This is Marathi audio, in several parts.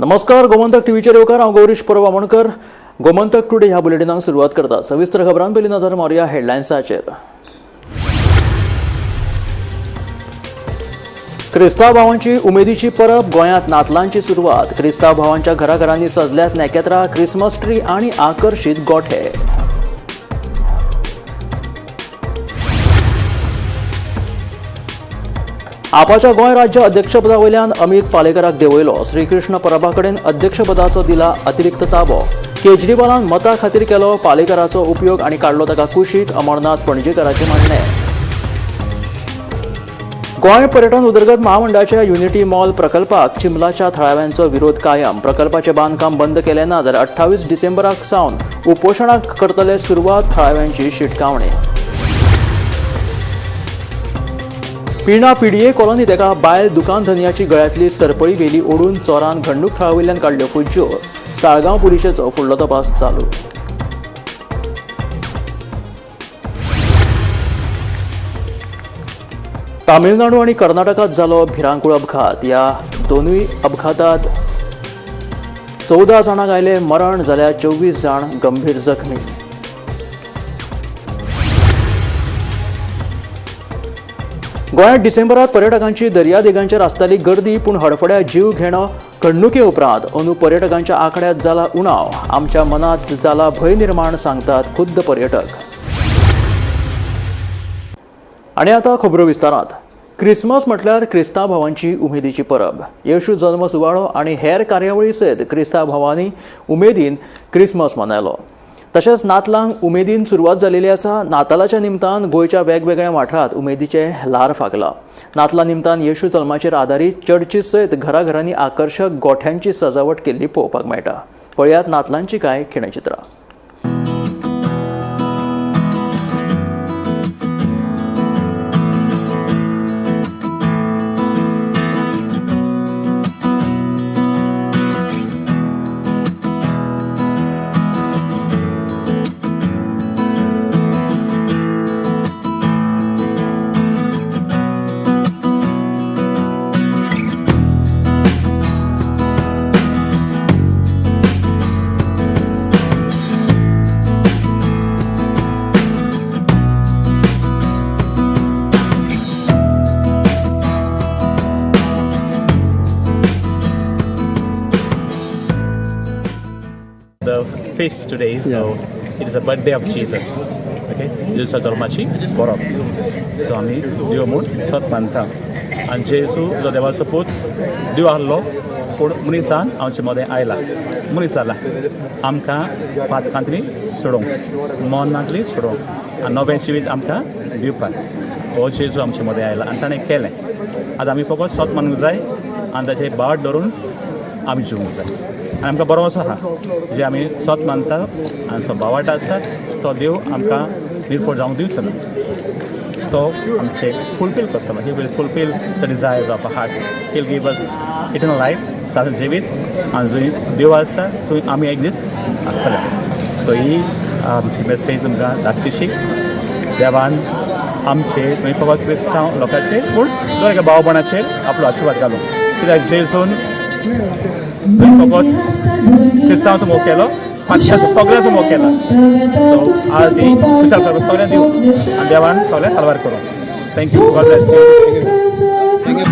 नमस्कार, गोमंतक टीव्हीचेर येवकार हांव गौरीश परब आमोणकर. गोमंतक टुडे ह्या बुलेटिनाक सुरवात करता. सविस्तर खबरां पयलीं नजर मारूया हेडलायन्साचेर. क्रिस्तांव भावांची उमेदीची परब. गोंयांत नातलांची सुरवात. क्रिस्तांव भावांच्या घराघरांनी सजल्यात नेकेत्रां, क्रिसमस ट्री आनी आकर्षीत गोठे. आपाच्या गोंय राज्य अध्यक्षपदा वयल्यान अमित पालेकराक देंवयलो. श्रीकृष्ण परबा कडेन अध्यक्षपदाचो दिला अतिरिक्त ताबो. केजरीवालान मतां खातीर केलो पालेकराचो उपयोग आनी काडलो ताका कुशीक. अमरनाथ पणजेकाराचें म्हणणें. गोंय पर्यटन उदरगत महामंडळाच्या युनिटी मॉल प्रकल्पाक चिंबलाच्या थळाव्यांचो विरोध कायम. प्रकल्पाचें बांदकाम बंद केलें ना जाल्यार 28 डिसेंबराक सावन उपोशणाक करतले सुरवात. थळाव्यांची शिटकावणी. पिणा पीडीए कॉलनीत एका बायल दुकान धनियाची गळ्यांतली सरपळी वेली ओडून चोरान घडणूक थळावयल्यान काडल्यो फुज्यो. साळगांव पुलिशेचो फुडलो तपास चालू. तामिळनाडू आनी कर्नाटकात जालो भिरांकूळ अपघात. ह्या दोनूय अपघातात 14 जाणांक आयले मरण, जाल्यार 24 जाण गंभीर जखमी. गोंयांत डिसेंबरात पर्यटकांची दर्यादेगांचेर आसताली गर्दी, पूण हडफड्या जीव घेणो घडणुके उपरांत अंदू पर्यटकांच्या आंकड्यांत जाला उणाव. आमच्या मनात जाला भंय निर्माण, सांगतात खुद्द पर्यटक. आनी आतां खबरो विस्तारांत. क्रिसमस म्हटल्यार क्रिस्तांव भावांची उमेदीची परब. येशू जल्म सुवाळो आनी हेर कार्यावळी सयत क्रिस्तांव भावांनी उमेदीन क्रिसमस मनयलो. तशेंच नातलांक उमेदीन सुरवात जालेली आसा. नातालाच्या निमतान गोंयच्या वेगवेगळ्या वाठारांत उमेदीचे ल्हार फागला. नातलां निमतान येशू जल्माचेर आदारीत चर्ची सयत घराघरांनी आकर्शक गोठ्यांची सजावट केल्ली पळोवपाक मेळटा. पळयात नातलांची कांय खिणचित्रां. The feast today, so it is a birthday of Jesus. Okay, जेजूच्या जल्माची परब. सो आमी देव म्हूण सत मानता. आनी जेजू जो देवाचो पूत देव आहलो पूण मनिसान आमचे मदें आयला. मनीस जाला आमकां पातकांतली सोडोवंक, मरणांतली सोडोवंक आनी नवें जिवीत आमकां दिवपाक. हो जेजू आमचे मदें आयला आनी ताणें केलें. आतां आमी फकत सत मानूंक जाय आनी ताचे बाट धरून आमी जिवंक जाय. आनी आमकां बरो असो आहा जे आमी सत मानता आनी जो भावार्थ आसा तो देव आमकां निर्फळ जावंक दिवचो ना. तो आमचे फुलफील करतलो. He will fulfil the desires of a heart. He will give us eternal life, सारकें जिवीत. आनी जंय देव आसा थंय आमी एक दीस आसतले. सो ही आमची मेसेज तुमकां धाकटीशी. देवान आमचे थंय फकत क्रिस्तांव लोकांचेर पूण दर एका भाव भयणाचेर आपलो आशिर्वाद घालूं. कित्याक जेजून फकत क्रिस्तांवाचो मोग केलो, पांचशाचो सगळ्यांचो मोग केला. सो आज ही क्रिस्तांव परब सगळ्यांक दिवं आनी देवान सगळ्यांक साल्वार करूं. थँक्यू. God bless you.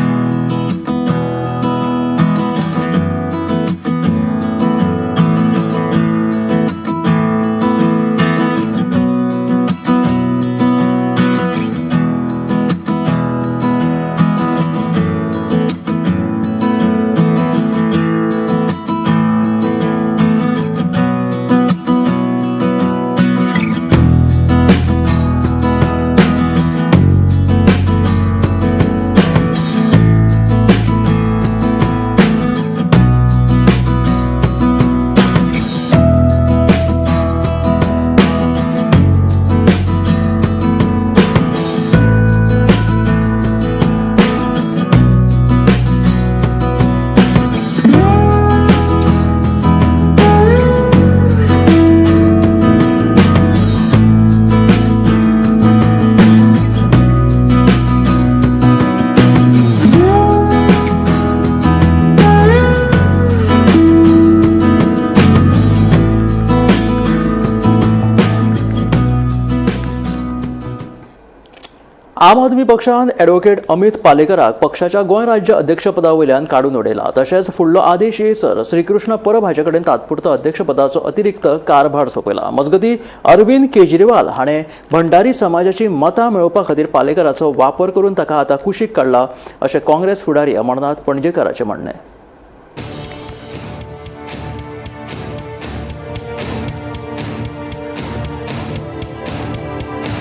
आम आदमी पक्षान ॲडव्होकेट अमित पालेकराक पक्षाच्या गोंय राज्य अध्यक्षपदा वयल्यान काडून उडयला. तशेंच फुडलो आदेश येयसर श्रीकृष्ण परब हाचे कडेन तात्पुरतो अध्यक्षपदाचो अतिरिक्त कारभार सोपयला. मजगतीं अरविंद केजरीवाल हाणें भंडारी समाजाची मतां मेळोवपा खातीर पालेकराचो वापर करून ताका आतां कुशीक काडला अशें काँग्रेस फुडारी अमरनाथ पणजेकाराचें म्हणणें.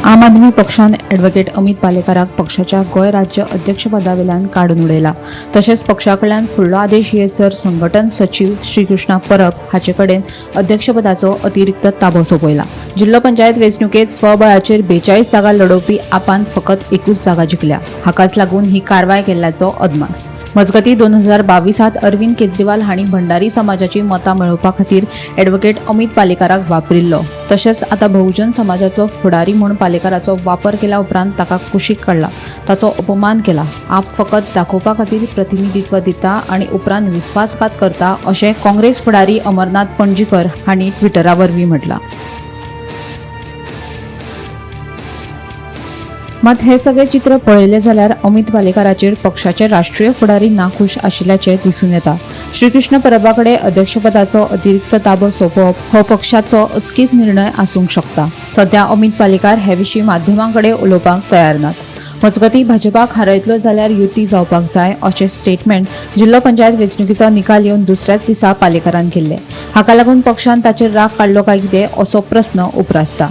आम आदमी पक्षान ॲडव्होकेट अमित पालेकराक पक्षाच्या गोंय राज्य अध्यक्षपदा वेल्यान काडून उडयला. तशेंच पक्षा कडल्यान फुडलो आदेश येयसर संघटन सचीव श्रीकृष्णा परब हाचे कडेन अध्यक्षपदाचो अतिरिक्त ताबो सोपयला. जिल्लो पंचायत वेंचणुकेत स्वबळाचेर 42 जागा लडोवपी आपान फकत 21 जागा जिखल्या. हाकाच लागून ही कारवाय केल्ल्याचो अदमास. मजगतीं 2022 अरविंद केजरीवाल हांणी भंडारी समाजाची मतां मेळोवपा खातीर ॲडव्होकेट अमित पालेकराक वापरिल्लो. तशेंच आतां बहुजन समाजाचो फुडारी म्हूण पालेकराचो वापर केल्या उपरांत ताका कुशीक काडला, ताचो अपमान केला. आप फकत दाखोवपा खातीर प्रतिनिधित्व दिता आनी उपरांत विस्वासघात करता अशें काँग्रेस फुडारी अमरनाथ पणजीकर हांणी ट्विटरा वरवीं म्हटलां. मात हे सगळे चित्र पळयले जाल्यार अमित पालेकराचेर पक्षाचे राष्ट्रीय फुडारी नाखुश आशिल्ल्याचे दिसून येता. श्रीकृष्ण परबाकडे अध्यक्षपदाचो अतिरिक्त ताबो सोंपोवप हो पक्षाचो अचकीत निर्णय आसूंक शकता. सध्या अमित पालेकार हे विशीं माध्यमांकडे उलोवपाक तयार नात. मजगतीं भाजपाक हारयतलो जाल्यार युती जावपाक जाय अशें स्टेटमेंट जिल्लो पंचायत वेंचणुकीचो निकाल येवन दुसऱ्याच दिसा पालेकरान केल्ले. हाका लागून पक्षान ताचेर राग काडलो काय कितें असो प्रस्न उपरासता.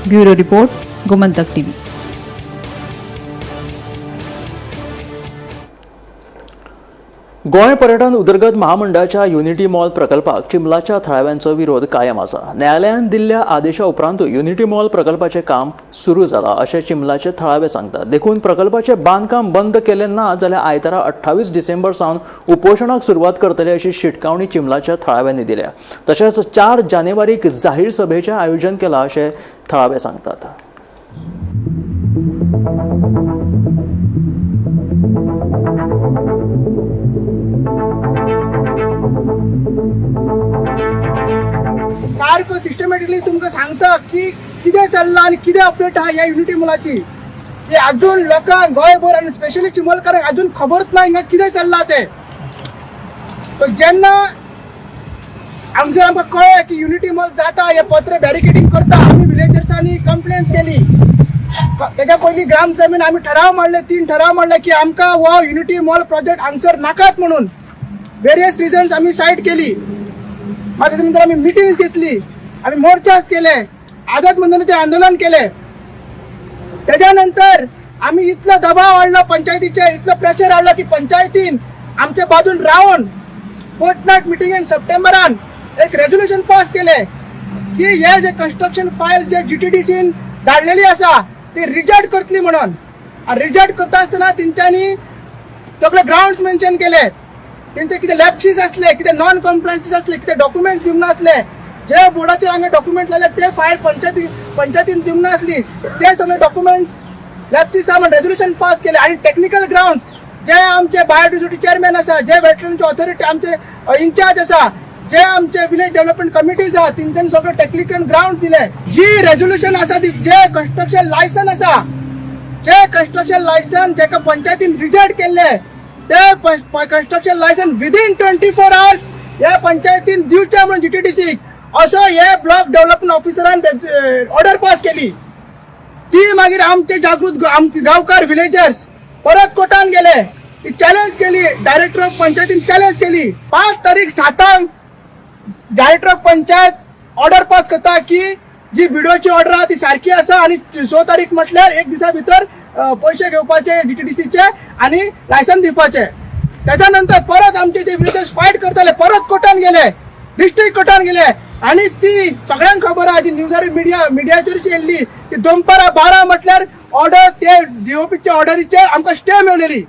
Bureau report, Gomantak TV. Goem पर्यटन उदरगत महामंडळाच्या युनिटी मॉल प्रकल्पाक चिंबलाच्या थळाव्यांचो विरोध कायम आसा. न्यायालयान दिल्ल्या आदेशा उपरांतूय युनिटी मॉल प्रकल्पाचें काम सुरू जालां अशें चिंबलाचे थळावे सांगतात. देखून प्रकल्पाचें बांदकाम बंद केलें ना जाल्यार आयतारा 28 डिसेंबर सावन उपोशणाक सुरवात करतले अशी शिटकावणी चिंबलाच्या थळाव्यांनी दिल्या. तशेंच 4 जानेवारीक जाहीर सभेचें आयोजन केलां अशें थळावे सांगतात. सारको सिस्टमॅटिकली तुमकां सांगता की कितें चल्लां आनी कितें अपडेट आहा ह्या युनिटी मॉलाची. की अजून लोकांक गोंयभर आनी स्पेशली चिंबलकारांक अजून खबरच ना हिंगा कितें चल्लां तें. सो जेन्ना हांगसर आमकां कळ्ळें की युनिटी मॉल जाता हें पत्र बॅरिकेडिंग करता, आमी विलेजर्सांनी कंप्लेंट केली. तेच्या पयलीं ग्राम सभेन आमी ठराव मांडले, 3 ठराव मांडले की आमकां हो युनिटी मॉल प्रोजेक्ट हांगसर नाकात म्हणून. वेरियस रिजन्स आमी सायड केली. मागीर ताचे नंतर आमी मिटिंग्स घेतली, आमी मोर्चास केले, आझाद मैदानाचेर आंदोलन केले. त्याच्या नंतर आमी इतलो दबाव हाडलो पंचायतीचेर, इतलो प्रेशर हाडलो की पंचायतीन आमच्या बाजून रावन फोर्टनायट मिटिंगेन सप्टेंबरान एक रेझोल्युशन पास केले की हे जे कन्स्ट्रक्शन फायल जे GTDCन धाडलेली आसा ती रिजेक्ट करतली म्हणून. रिजेक्ट करता आसतना तेंच्यांनी सगळे ग्राउंड्स मेन्शन केले. तेंचे कितें लॅप्सीस आसले, कितें नॉन कम्प्लायन्सीस आसले, कितें डॉक्युमेंट्स दिवंक नासले, जे बोर्डाचेर हांगा डॉक्युमेंट्स लायले ते फायल पंचायतीन दिवंक नासली, ते सगळे डॉक्युमेंट्स लॅप्सीस आहा म्हणून रेझोल्युशन पास केले. आणि टेक्निकल ग्राउंड्स जे आमचे बायोडायव्हर्सिटी चेअरमॅन आसा, जे वेटलँड्स ऑथॉरिटी आमचे इंचार्ज आसा, जे आमचे विलेज डेव्हलपमेंट कमिटीज आहा तेंच्यांनी सगळे टेक्निकल ग्राउंड दिले. जी रेझोल्युशन आसा ती जे कन्स्ट्रक्शन लायसन आसा, जे कन्स्ट्रक्शन लायसन जेका पंचायतीन रिजेक्ट केल्ले ते कन्स्ट्रक्शन लायसन विदिन 24 hours ह्या पंचायतीन दिवचे म्हणून GTDCक असो हे ब्लॉक डेव्हलपमेंट ऑफिसरान ऑर्डर पास केली. ती मागीर आमचे जागृत गांवकार विलेजर्स परत कोर्टान गेले, ती चॅलेंज केली. डायरेक्टर ऑफ पंचायतीन चॅलेंज केली. 5 तारीख 7 director of panchayat order pass करता की जी बिडोची ऑर्डर आहा ती सारखी आसा आणि 6 तारीख म्हटल्यार 1 दिसा भितर पैसे घेवपाचे GTDCचे आणि लायसन दिवपाचे. त्याच्यानंतर परत आमचे जे विलेजर्स फायट करताले परत कोर्टान गेले, डिस्ट्रिक्ट कोर्टान गेले. आणि ती सगळ्यांक खबर आहा जी न्यूजार मिडियाचेर येयल्ली की दनपारा 12 म्हटल्यार ऑर्डर ते DOPचे ऑर्डरीचेर आमकां स्टे मेळलेली.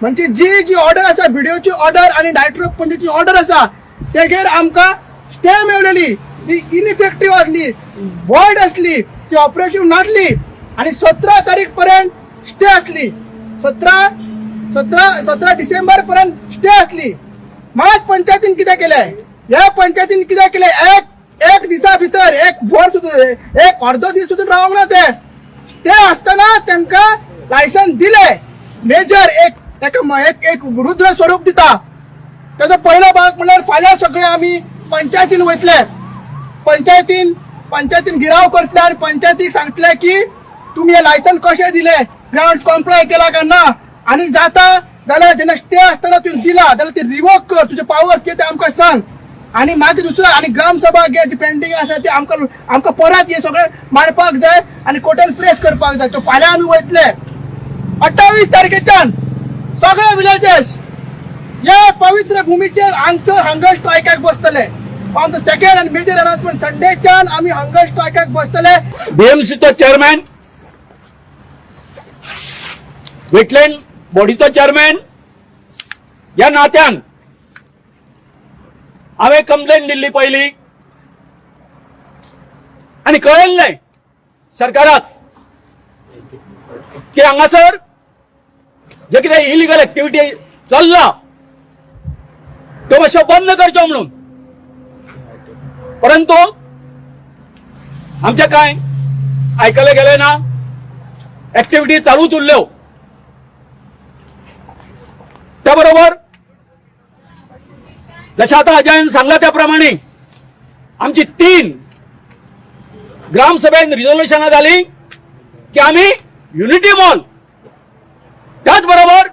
म्हणजे जी ऑर्डर आसा बिडिओची ऑर्डर आणि डायरेक्टर ऑफ पंचायतीची ऑर्डर आसा तेजेर आमकां स्टे मेळलेली. ती इनइफेक्टिव्ह आसली, वॉइड आसली, ती ऑपरेटिव्ह नासली. आणि 17 तारीख पर्यंत स्टे असली. 17 डिसेंबर पर्यंत स्टे असली. मात पंचायतीन कितें केले, ह्या पंचायतीन कितें केले, एक एक दिसा भितर एक भर सुद्धा एक अर्धो दीस सुद्धा रावंक ना ते असताना त्यांना लायसन दिले मेजर एक रुद्र स्वरूप दिता त्याचा पहिला भाग म्हणल्यार फाल्यां सगळे आम्ही पंचायतीन वयतले पंचायतीन गिराव करतले आणि पंचायतीक सांगतले की तुम्ही हे लायसन कशे दिले ग्राउंड कॉम्प्लाय केला का ना आणि जाता जाल्यार जेन्ना स्टे असताना तुवें दिला जाल्यार ते रिवोक कर तुझे पावर्स कितें ते आमकां सांग आणि मागीर दुसरो आणि ग्रामसभा घे जी पेंडिंग आसा ती आमकां परत हे सगळे मांडपाक जाय आणि कोर्टान प्लेस करपाक जाय तो फाल्यां आमी वयतले 28 तारखेच्यान सगळे विलेजेस या पवित्र भूमीचेर hunger स्ट्रायकाक बसतले on the second and major announcement संडेच्यान आमी हंगर स्ट्रायकाक बसतले बीएमसीचो चेअरमॅन वेटलँड बॉडीचो चेअरमॅन या नात्यान हांवें कंप्लेंट दिल्ली पयली आनी कळयल्लें सरकाराक की हांगासर जे कितें इलिगल एक्टिविटी चल्ला त्यो मातश्यो बंद करच्यो म्हणून परंतु आमचे कांय आयकले गेले ना एक्टिविटी चालूच उरल्यो त्या बरोबर जशें आतां अजयान सांगला त्या प्रमाणे आमची 3 ग्रामसभेन रिझोल्युशनां जाली की आमी युनिटी मॉल त्याच बरोबर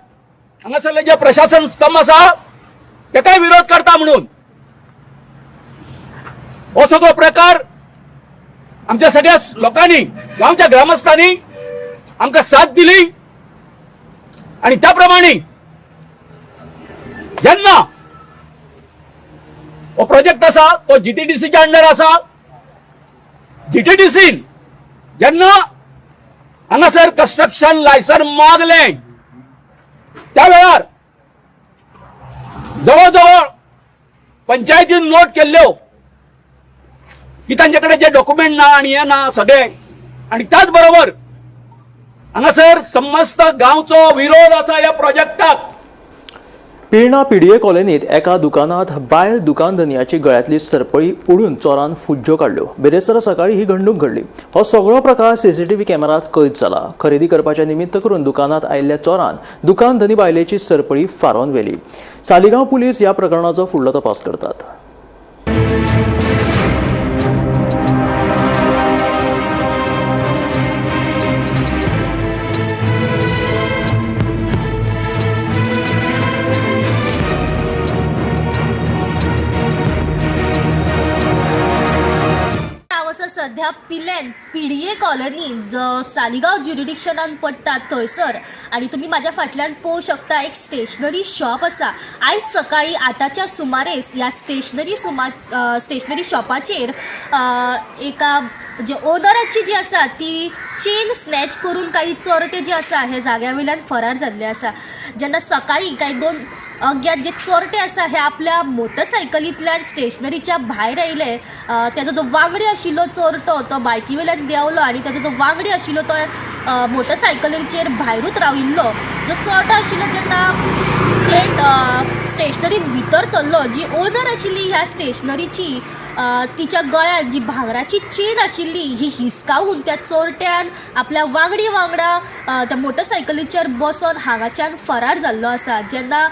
हांगासरले जे प्रशासन स्तंभ आसा ताकाय विरोध करता म्हणून हो सगळो प्रकार आमच्या सगळ्या लोकांनी गांवच्या ग्रामस्थांनी आमकां साथ दिली आणि त्याप्रमाणे जेन्ना हो प्रोजेक्ट आसा तो जीटीडीसीच्या अंडर आसा जीटीडीसीन जेन्ना हांगासर कन्स्ट्रक्शन लायसन मागलें त्या वेळार जवळजवळ पंचायतीन नोट केल्ल्यो की तांचे जे डॉक्युमेंट ना आणि हे ना सगळे आणि त्याच बरोबर हांगासर समस्त गांवचो विरोध आसा ह्या प्रोजेक्टाक पिळणा पीडीए कॉलनीत एका दुकानात बायल दुकानधन्याची गळ्यातली सरपळी उडून चोरान फुज्ज्यो काडल्यो बेरेस्तारा सकाळी ही घडणूक घडली हो सगळो प्रकार सीसीटीव्ही कॅमेरात कैद जाला खरेदी करपाच्या निमित्त करून दुकानात आयिल्ल्या चोरान दुकानधनी बायलेची सरपळी फारोवन व्हेली सालिगांव पुलीस ह्या प्रकरणाचो फुडलो तपास करतात सध्या पीडीए कॉलनी जो सालिगांव ज्युरिडिक्शनान पडटा थंयसर आणि तुम्ही माझ्या फाटल्यान पळोवं शकता एक स्टेशनरी शॉप आसा आयज सकाळी 8च्या सुमारेस ह्या स्टेशनरी शॉपाचेर एका जे ओनराची जी आसा ती चेन स्नॅच करून काही चोरटे जे आसा हे जाग्या वयल्यान फरार जाल्ले आसा जेन्ना सकाळी काही 2 अज्ञात जे चोरटे आसा हे आपल्या मोटरसायकलींतल्यान स्टेशनरीच्या भायर आयले तेजो जो वांगडी आशिल्लो चोरटो तो बायकी वयल्यान देंवलो आनी तेजो जो वांगडी आशिल्लो तो मोटरसायकलीचेर भायरूच राविल्लो जो चोरटो आशिल्लो जेन्ना एक स्टेशनरीन भितर सरलो जी ओनर आशिल्ली ह्या स्टेशनरीची तिच्या गळ्यात जी भांगराची चेन आशिल्ली ही हिसकावून त्या चोरट्यान आपल्या वांगडी वांगडा त्या मोटरसायकलीचेर बसून हांगाच्यान फरार जाल्लो आसा जेन्ना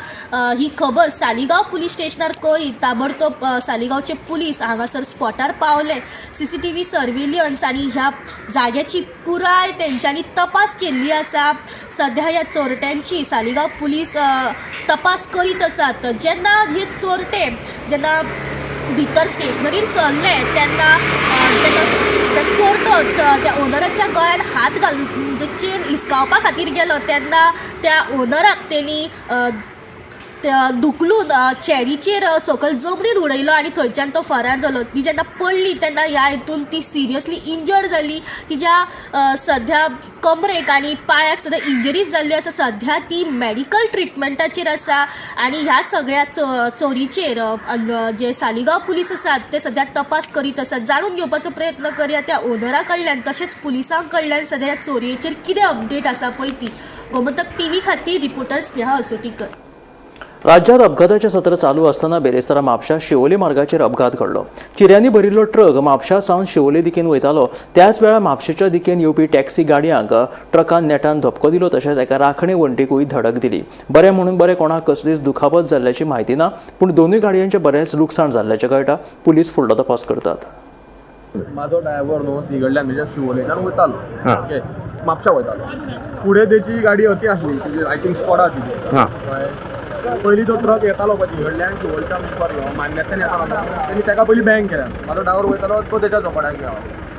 ही खबर सालिगांव पुलीस स्टेशनार कळ्ळी ताबडतोब सालिगांवचे पुलीस हांगासर स्पॉटार पावले सीसीटीव्ही सर्वेलियन्स आनी ह्या जाग्याची पुराय तेंच्यांनी तपास केल्ली आसा सध्या ह्या चोरट्यांची सालिगांव पुलीस तपास करीत आसात जेन्ना हे चोरटे जेन्ना भितर स्टेशनरीन सरले तेन्ना जेन्ना चोरटो त्या ओनराच्या गळ्यात हात घालून जो चेन हिसकावपा खातीर गेलो तेन्ना त्या ओनराक तेणी दुखलून चॅरीचेर सकयल जमनीर उडयलो आनी थंयच्यान तो फरार जालो ती जेन्ना पडली तेन्ना ह्या हितून ती सिरियसली इंजर्ड जाली तिच्या सध्या कमरेक आनी पांयाक सुद्दां इंजरीज जाल्ल्यो आसा सध्या ती मेडिकल ट्रिटमेंटाचेर आसा आनी ह्या सगळ्या चोरीचेर जे सालिगांव पुलीस आसात ते सध्या तपास करीत आसात जाणून घेवपाचो प्रयत्न करया त्या ओनरा कडल्यान तशेंच पुलिसां कडल्यान सध्या ह्या चोरयेचेर कितें अपडेट आसा पळय ती गोमंतक टीव्ही खातीर रिपोर्टर स्नेहा असोटीकर राज्यात अपघाताचे सत्र चालू असताना बेरेस्तारा म्हापशा शिवोले मार्गाचेर अपघात घडलो. चिऱ्यांनी भरिल्लो ट्रक म्हापशा सावन शिवोले दिकेन वयतालो. त्याच वेळार म्हापशेच्या दिकेन येवपी टॅक्सी गाडयांक ट्रकान नेटान धपको दिलो. तशेंच एका राखणे वण्टीकूय धडक दिली. बरें म्हणून बरें कोणाक कसलीच दुखापत जाल्ल्याची म्हायती ना, पूण दोनूय गाडयांचें बरेंच लुकसाण जाल्ल्याचें कळटा. पुलीस फुडलो तपास करतात. माझो ड्रायव्हर न्हू तिकडल्यान म्हणजे शिवोलेच्यान वयतालो. ओके, म्हापशा वयतालो. फुडें तेची गाडी अती आसली, तिची आय थिंक स्कॉडा ती. पयलीं तो ट्रक येतालो पळय तिकडल्यान शिवोलेच्यान सॉरी मान्यतेन येतालो तेणी तेका पयलीं बँक केल्यान. माझो ड्रायव्हर वयतालो तो तेच्या झोपाड्याक गेलो.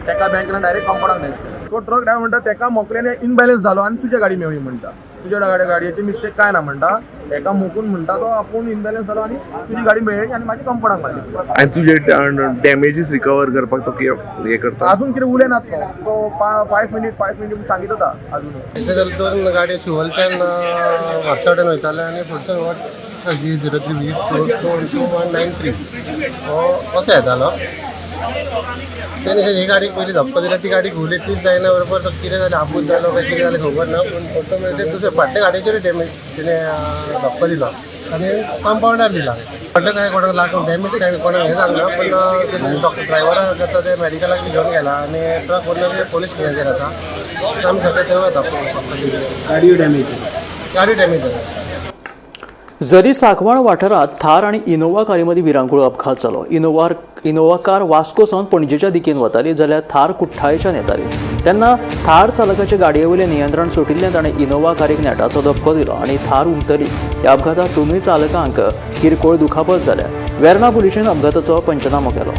तेका बँक केल्यान डायरेक्ट कंपाउंडाक मॅच केलो. तो ट्रक ड्रायव्हर म्हणटा तेका मोकल्याने इनबॅलन्स जालो आनी तुज्या गाडी मेळ्ळी म्हणटा. तुज्या गाडयेची मिस्टेक काय ना म्हणटा. एका मोकून म्हणटा तो आपूण इनबॅलन्स जालो आनी तुजी गाडी मेळ्ळी आनी मागीर कंपाउंडाक मारली. आणि तुझे डॅमेजीस रिकवर करपाक तो हे करता. अजून कितें उलयनात तो 5 मिनिट सांगीत होता अजून. दोन गाडयो शिवोलच्यान म्हापशा वटेन वयताले आनी फुडसून G03V2193 असो येतालो. तेणी ही गाडीक पयलीं धपको दिला. ती गाडी घुवली तीच जायना बरोबर तो कितें जालें आपूस जालो काय कितें जालें खबर ना. पूण ऑटोमॅटीक दुसरे फाटल्या गाडयेचेर डॅमेज तिणें धपको दिलो आनी कंपाउंडार दिला. फाटल्या काय कोणाक लागून डॅमेज काय कोणाक हें जालें ना. पूण डॉक्टर ड्रायव्हराक करता ते मॅडिकलाक घेवन गेला आनी ट्रक व्हरून पोलीस स्टेशनाचेर आसा. आमी सगळे थंय वता. गाडी डॅमेज जाला. जरी साकवाळ वाठारात थार आणि इनोवा कारी मदीं विरांकुळ अपघात जालो. इनोवा कार वास्को सावन पणजेच्या दिकेन वताली जाल्यार थार कुठ्ठाळेच्यान येताली. तेन्ना थार चालकाचे गाडये वयलें नियंत्रण सुटिल्लें ताणें इनोवा कारीक नेटाचो धपको दिलो आनी थार उमटली. ह्या अपघातांत दोनूय चालकांक किरकोळ दुखापत जाल्या. वेर्ना पुलिशेन अपघाताचो पंचनामो केलो.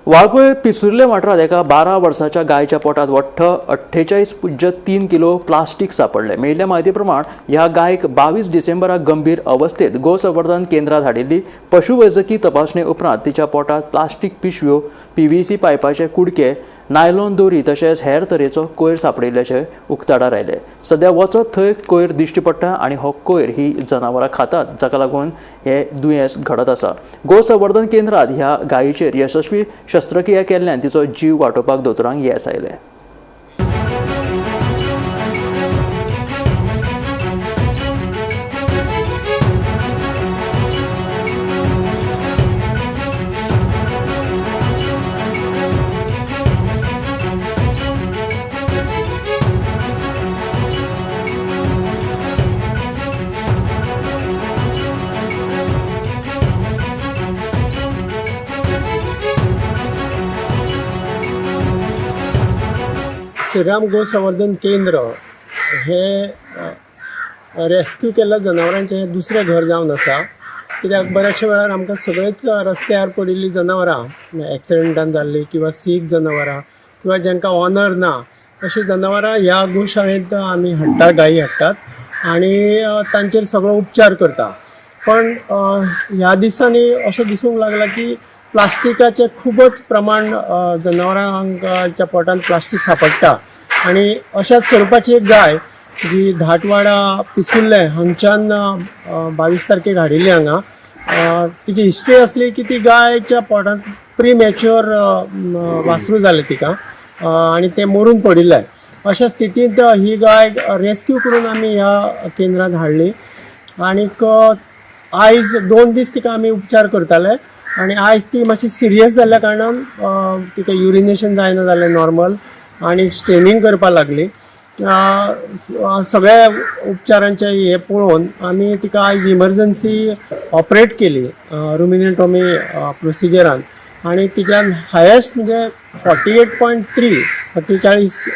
वाळपय पिसुर्ले वाठारात एका 12 वर्साच्या गायच्या पोटात वट्ट 48.3 किलो प्लास्टीक सापडले. मेळिल्ल्या म्हायती प्रमाण ह्या गायक 22 डिसेंबराक गंभीर अवस्थेत गोसंवर्धन केंद्रात हाडिल्ली. पशुवैजकी तपासणे उपरांत तिच्या पोटात प्लास्टीक पिशव्यो, PVC पायपाचे कुडके, नायलॉन दोरी तशेंच हेर तरेचो कोयर सापडिल्ल्याचे उक्ताडार आयले. सध्या वचत थंय कोयर दिश्टी पडटा आनी हो कोयर ही जनावरां खातात, जाका लागून हे दुयेंस घडत आसा. गोसंवर्धन केंद्रात ह्या गायीचेर यशस्वी शस्त्रक्रिया केल्ल्यान तिचो जीव वाटोवपाक दोतोरांक येस आयले. श्रीराम गोसंवर्धन केंद्र हे रेस्क्यू केल्ल्या जनावरांचें हें दुसरें घर जावन आसा. कित्याक बऱ्याचशा वेळार आमकां सगळेच रस्त्यार पडिल्लीं जनावरां एक्सिडेंटान जाल्लीं किंवा सीक जनावरां किंवा जांकां ऑनर ना अशीं जनावरां ह्या गोशाळेंत आमी हाडटात, गायी हाडटात आनी तांचेर सगळो उपचार करता. पण ह्या दिसांनी अशें दिसूंक लागलां की प्लास्टिकाचें खूबच प्रमाण जनावरांच्या पोटांत प्लास्टीक सापडटा आनी अशाच स्वरुपाची एक गाय जी धाटवाडा पिसुल्ले हांगच्यान 22 तारखेक हाडिल्ली हांगा. तिची हिस्ट्री असली की ती गायच्या पोटांत प्रीमॅच्युअर वासरू जालें तिका आनी तें मरून पडिल्लें. अशा स्थितींत ही गाय रेस्क्यू करून आमी ह्या केंद्रांत हाडली आनीक आयज 2 दीस तिका आमी उपचार करताले आनी आयज ती मातशी सिरियस जाल्ल्या कारणान तिका युरिनेशन जायना जालें नॉर्मल आनी स्ट्रेनिंग करपाक लागली. सगळ्या उपचारांचे हे पळोवन आमी तिका आयज इमर्जन्सी ऑपरेट केली रुमिनेटॉमी प्रोसिजरान आनी तिच्यान हायेस्ट म्हणजे 48.3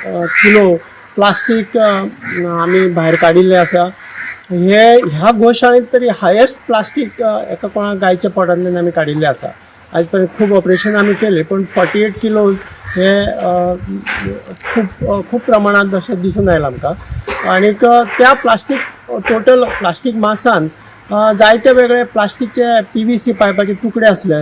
किलो प्लास्टीक आमी भायर काडिल्लें आसा. ह्या गोशाळेंत तरी हायेस्ट प्लास्टीक एका कोणाक गायच्या पोटांतल्यान आमी काडिल्लें आसा. आयज पर्यंत खूब ऑपरेशन आमी केली पण 48 किलोज हे खूब प्रमाणात अशें दिसून आयलां आमकां. आनीक त्या प्लास्टीक टोटल प्लास्टीक मासान जायते वेगळे प्लास्टीकचे PVC पायपाचे तुकडे आसले,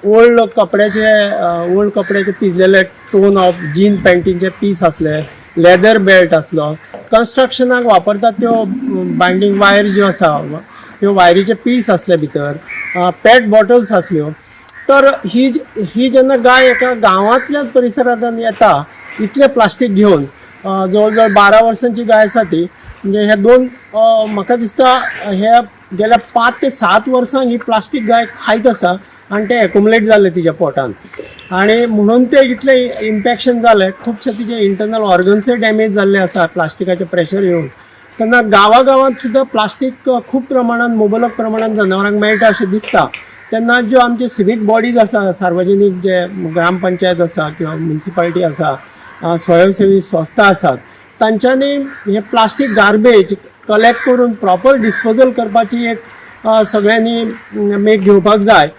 ओल्ड कपड्याचे पिजलेले टोन ऑफ जीन पॅन्टीचे पीस आसले, लेदर बेल्ट आसलो कन्स्ट्रक्शनाक वापरतात त्यो बायंडींग वायर ज्यो आसा त्यो वायरीचे पीस असले भितर, पेट बॉटल्स असल्यो. तर ही जेन्ना गाय एका गांवांतल्या परिसरांतल्यान येता इतले प्लास्टीक घेवन, जवळ 12 वर्सांची गाय आसा ती, म्हणजे हे दोन म्हाका दिसता हे गेल्या 5 ते 7 वर्सां ही प्लास्टीक गाय खायत आसा आनी ते एक्युमुलेट जाले तिच्या पोटान, आणि म्हणून ते इतले इन्फेक्शन जाले. खुबशे तिचे इंटरनल ऑर्गन्सय डॅमेज जाल्ले आसा प्लास्टिकाचें प्रेशर येवन. तेन्ना गांवागांवांत सुद्दां प्लास्टीक खूब प्रमाणात मुबलक प्रमाणात जनावरांक मेळटा अशें दिसता. तेन्ना ज्यो आमचे सिवीक बॉडीज आसा, सार्वजनीक जे ग्रामपंचायत आसा किंवा म्युनिसिपालिटी आसा, स्वयंसेवी संस्था आसात, तांच्यांनी हे प्लास्टीक गार्बेज कलेक्ट करून प्रॉपर डिस्पोजल करपाची एक सगळ्यांनी मेक घेवपाक जाय.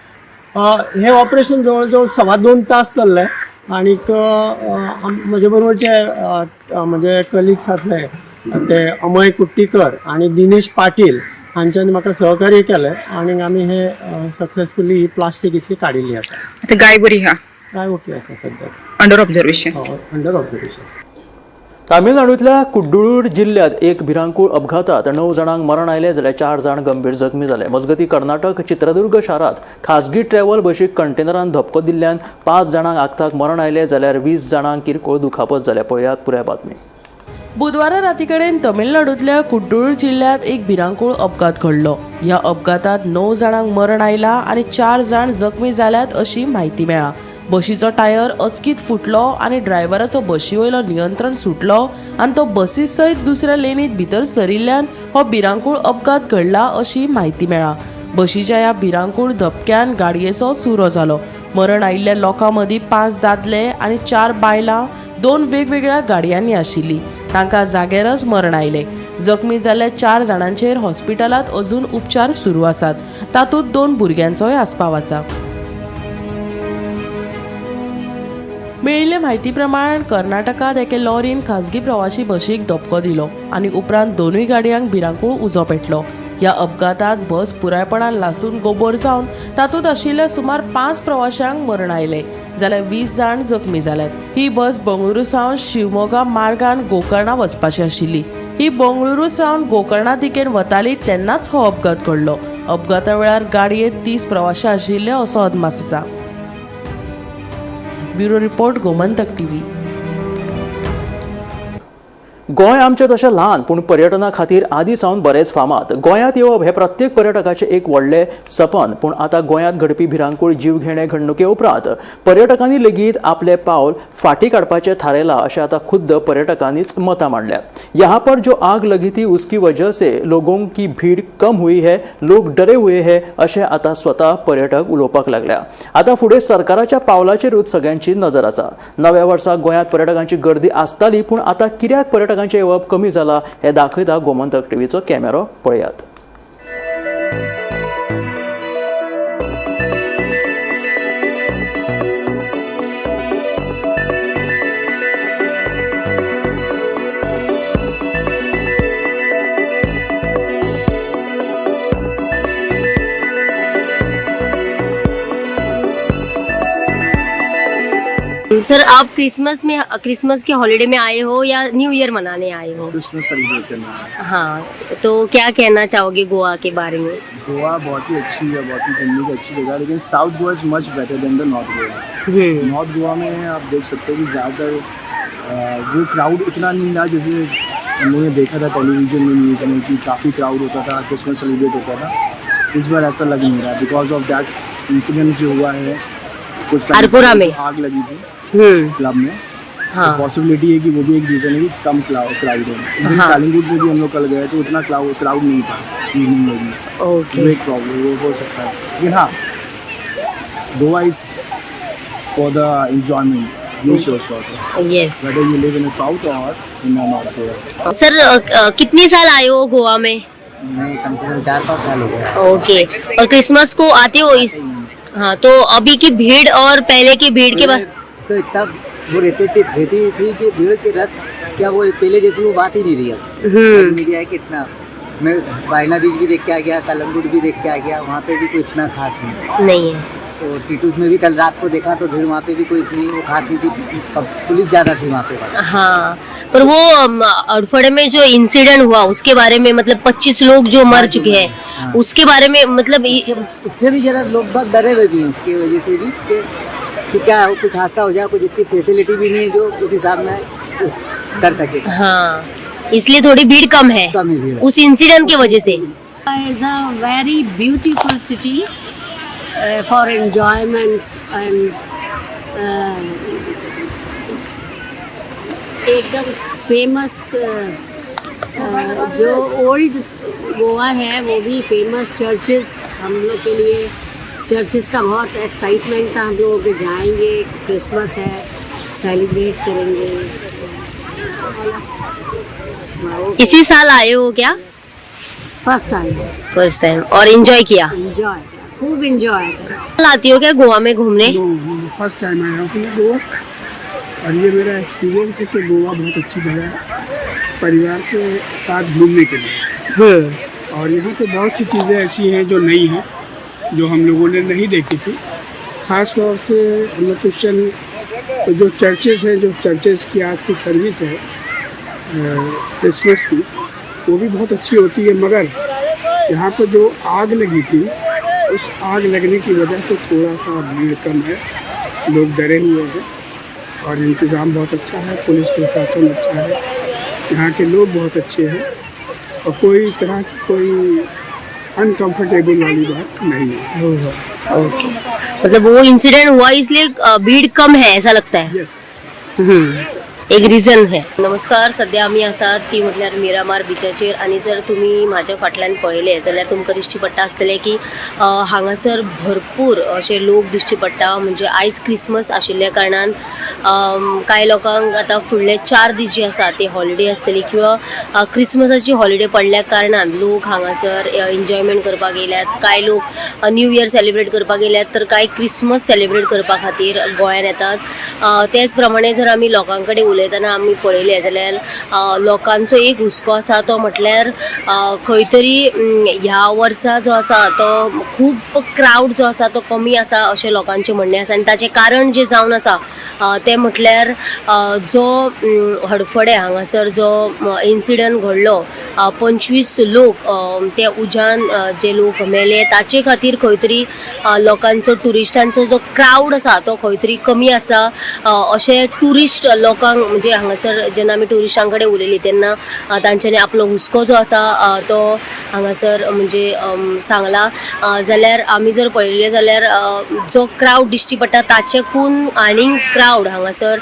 हे ऑपरेशन जवळ जवळ 2.25 तास चल्लें. आनीक म्हजे बरोबरचे म्हणजे कलिग्स आसले ते अमय कुट्टीकर आणि दिनेश पाटील हांच्यांनी म्हाका सहकार्य केलें आणि आमी हे सक्सेसफुली ही प्लास्टीक इतली काडिल्ली आसा. आता गाय बरी हा, काय ओके आसा सध्या, अंडर ऑब्झर्वेशन. Under observation. तामिळनाडूंतल्या कुड्डूर जिल्ह्यात एक भिरांकूळ अपघातात 9 जाणांक मरण आयले जाल्यार 4 जाण गंभीर जखमी जाले. मजगती कर्नाटक चित्रदुर्ग शारात खासगी ट्रॅव्हल बशीक कंटेनरान धपको दिल्ल्यान 5 जाणांक आगताक मरण आयले जाल्यार 20 जाणांक किरकोळ दुखापत जाल्या. पळयात पुराय बातमी. बुधवारा रातीकडेन तमिळनाडूंतल्या कुड्डूर जिल्ह्यात एक भिरांकूळ अपघात घडलो. ह्या अपघातात 9 जाणांक मरण आयला आणि 4 जाण जखमी जाल्यात अशी माहिती मेळ्ळा. बशीचो टायर अचकीत फुटलो आणि ड्रायव्हराचो बशी वयलो नियंत्रण सुटलो आणि तो बसी सयत दुसऱ्या लेनीत भितर सरिल्ल्यान हो भिरांकूळ अपघात घडला अशी माहिती मेळ्ळा. बशीच्या ह्या भिरांकूळ धपक्यान गाडयेचो चुरो जालो. मरण आयिल्ल्या लोकां मदीं 5 दादले आणि 4 बायलां 2 वेगवेगळ्या गाडयांनी आशिल्लीं. तांकां जागेरच मरण आयले. जखमी जाल्ल्या 4 जाणांचेर हॉस्पिटलांत अजून उपचार सुरू आसात. तातूंत 2 भुरग्यांचोय आस्पाव आसा. मेळिल्ले म्हायती प्रमाण कर्नाटकात एके लॉरीन खासगी प्रवासी बशीक धपको दिलो आणि उपरांत 2 गाडयांक भिरांकूळ उजो पेटलो. ह्या अपघातात बस पुरायपणान लासून गोबोर जावन तातूंत आशिल्ल्या सुमार 5 प्रवाशांक मरण आयले जाल्यार 20 जाण जखमी जाल्यात. ही बस बंगळुरू सावन शिवमोगा मार्गान गोकर्णा वचपाची आशिल्ली. ही बंगळुरू सावन गोकर्णा दिकेन वताली तेन्नाच हो अपघात घडलो. अपघाता वेळार गाडयेंत 30 प्रवाशी आशिल्ले असो अदमास आसा. Bureau report, Gomantak TV. Goa आमचें तशें ल्हान पूण पर्यटना खातीर आदीं सावन बरेंच फामाद. गोंयांत येवप हें प्रत्येक पर्यटकाचें एक व्हडलें सपन. पूण आतां गोंयांत घडपी भिरांकूळ जीवघेणे घडणुके उपरांत पर्यटकांनी लेगीत आपलें पावल फाटीं काडपाचें थारायलां अशें आतां खुद्द पर्यटकांनीच मतां मांडल्या. यहाँ पर जो आग लगी थी उसकी वजह से लोगों की भीड़ कम हुई है, लोग डरे हुए है अशें आतां स्वता पर्यटक उलोवपाक लागल्या. आतां फुडें सरकाराच्या पावलाचेरूच सगळ्यांची नजर आसा. नव्या वर्साक गोंयांत पर्यटकांची गर्दी आसताली पूण आतां कित्याक पर्यटकांचें येवप कमी जाला हें दाखयता गोमंतक टीव्हीचो कॅमेरो. पळयात. सर, आप क्रिसमस के हॉलिडे में आए हो या न्यू ईयर मनाने आए हो? क्रिसमस सेलिब्रेट करना है. हाँ, तो क्या कहना चाहोगे गोवा के बारे में? गोवा बहुत ही अच्छी है, बहुत ही घूमने की अच्छी जगह है, लेकिन south Goa is much better than the north Goa. North Goa में आप देख सकते हो कि ज़्यादातर वो क्राउड इतना नहीं था जैसे हमने देखा था टेलीविजन में, न्यूज़ में कि काफ़ी क्राउड होता था, क्रिसमस सेलिब्रेट होता था. इस बार ऐसा लग नहीं रहा बिकॉज ऑफ दैट इंसिडेंट जो हुआ है कुछ अरपुरा में आग लगी थी क्लब में. हाँ. तो पॉसिबिलिटी है कि वो भी एक रीजन है कि कम क्राउड है. हाँ. कालिंगुड में भी हम लोग कल गए तो उतना क्राउड नहीं था इवनिंग में भी. ओके. वो एक प्रॉब्लम वो हो सकता है. लेकिन हाँ, Goa is for the enjoyment. Yes. Whether you live in south और इन नॉर्थ गोवा. सर, कितने साल आए हो गोवा में? मैं कम से कम 4-5 साल हो गए. ओके. और क्रिसमस को आते हो इस? हाँ, तो अभी की भीड़ और पहले की भीड़ के बाद तो इतना वो रहती थी कि भीड़ के रस क्या वो पहले जैसी वो बात ही नहीं रही अब. मीडिया है कितना. मैं वायना बीच भी देख के आ गया, कलंगुट भी देख के आ गया, वहाँ पे भी कोई इतना खास नहीं है. तो टीटूस में भी कल रात को देखा तो भीड़ वहाँ पे भी कोई इतनी वो खाती थी, पुलिस ज़्यादा थी वहाँ पे। हाँ, पर वो अड़फड़े में जो इंसिडेंट हुआ उसके बारे में, मतलब 25 लोग जो मर चुके हैं, उसके बारे में मतलब उससे भी जरा लोग बहुत डरे हुए भी हैं इसकी वजह से भी कि क्या कुछ हादसा हो जाए, कुछ इतनी फैसिलिटी भी नहीं है जो उस हिसाब में कर सके। हाँ, इसलिए थोड़ी भीड़ कम है उस इंसिडेंट की वजह से। It's a very beautiful city for enjoyments and एकदम फेमस जो ओल्ड गोवा है वो भी फेमस चर्चेस हम लोग के लिए, चर्चेस का बहुत एक्साइटमेंट था। हम लोग जाएंगे, क्रिसमस है, सेलिब्रेट करेंगे। इसी साल आए हो क्या? First time. और एंजॉय किया? खूब एंजॉय। आती हो क्या गोवा में घूमने? फर्स्ट टाइम आया हूँ गोवा और ये मेरा एक्सपीरियंस है कि गोवा बहुत अच्छी जगह है परिवार के साथ घूमने के लिए। और यहाँ पे बहुत सी चीज़ें ऐसी हैं जो नई हैं, जो हम लोगों ने नहीं देखी थी। ख़ास तौर से क्रिश्चियन जो चर्चेज हैं, जो चर्चेज की आज की सर्विस है क्रिसमस की, वो भी बहुत अच्छी होती है। मगर यहाँ पर जो आग लगी थी, उस आग लगने की वजह से थोड़ा सा भीड़ कम है, लोग डरे हुए हैं और इंतज़ाम बहुत अच्छा है, पुलिस प्रशासन अच्छा है, यहाँ के लोग बहुत अच्छे हैं और कोई तरह की कोई अनकंफर्टेबल वाली बात नहीं है। मतलब वो इंसिडेंट हुआ इसलिए भीड़ कम है ऐसा लगता है? यस, एक रिझन है। नमस्कार, सध्या आम्ही आसात ती म्हटल्यार मिरामार बिचाचेर आणि जर तुम्ही माझ्या फाटल्यान पळयले जाल्यार तुमकां दिश्टी पडटा आसतलें की हांगासर भरपूर अशे लोक दिश्टी पडटा। म्हणजे आयज क्रिसमस आशिल्ल्या कारणान कांय लोकांक आतां फुडले 4 दीस जे आसा ते हॉलिडे आसतली किंवा क्रिसमसाची हॉलिडे पडल्या कारणान लोक हांगासर एन्जॉयमेंट करपाक येयल्यात। कांय लोक न्यू इयर सेलिब्रेट करपाक येयल्यात तर कांय क्रिसमस सेलिब्रेट करपा खातीर गोंयांत येतात। त्याच प्रमाणे जर आमी लोकां कडेन उलयतना आमी पळयलें जाल्यार लोकांचो एक हुस्को आसा तो म्हटल्यार खंय तरी ह्या वर्सा जो आसा तो खूब क्रावड जो आसा तो कमी आसा अशें लोकांचें म्हणणें आसा। आनी ताचें कारण जें जावन आसा तें म्हटल्यार जो हडफडे हांगासर जो इन्सिडंट घडलो, 25 लोक ते उज्यान जे लोक मेले, ताचे खातीर खंय तरी लोकांचो टुरिस्टांचो जो क्रावड आसा तो खंय तरी कमी आसा अशें टुरिस्ट लोकांक, म्हणजे हांगासर जेन्ना आमी टुरिस्टां कडेन उलयली तेन्ना तांच्यांनी आपलो हुस्को जो आसा तो हांगासर म्हणजे सांगला। जाल्यार आमी जर पळयलें जाल्यार जो क्रावड दिश्टी पडटा ताचेकून आनीक क्रावड हांगासर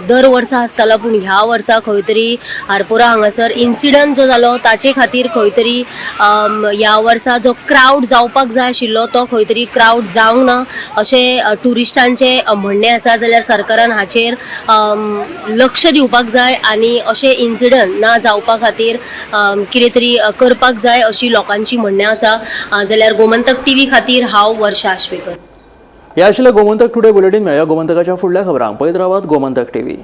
दर वर्सा आसतालो, पूण ह्या वर्सा खंय तरी हारपोरा हांगासर इन्सिडंट जो जालो ताचे खातीर खंय तरी ह्या वर्सा जो क्रावड जावपाक जाय आशिल्लो तो खंय तरी क्रावड जावंक ना अशें टुरिस्टांचें म्हणणें आसा। जाल्यार सरकारान हाचेर लक्ष दिवपाक जाय आनी अशें इन्सिडंट ना जावपा खातीर कितें तरी करपाक जाय अशी लोकांची म्हणणें आसा। जाल्यार गोमंतक टीव्ही खातीर हांव वर्षा आश्वेकर। हे आशिल्लें गोमंतक टुडे बुलेटीन। मेळ्या गोमंतकाच्या फुडल्या खबरांक पळयत रावात गोमंतक टीव्ही।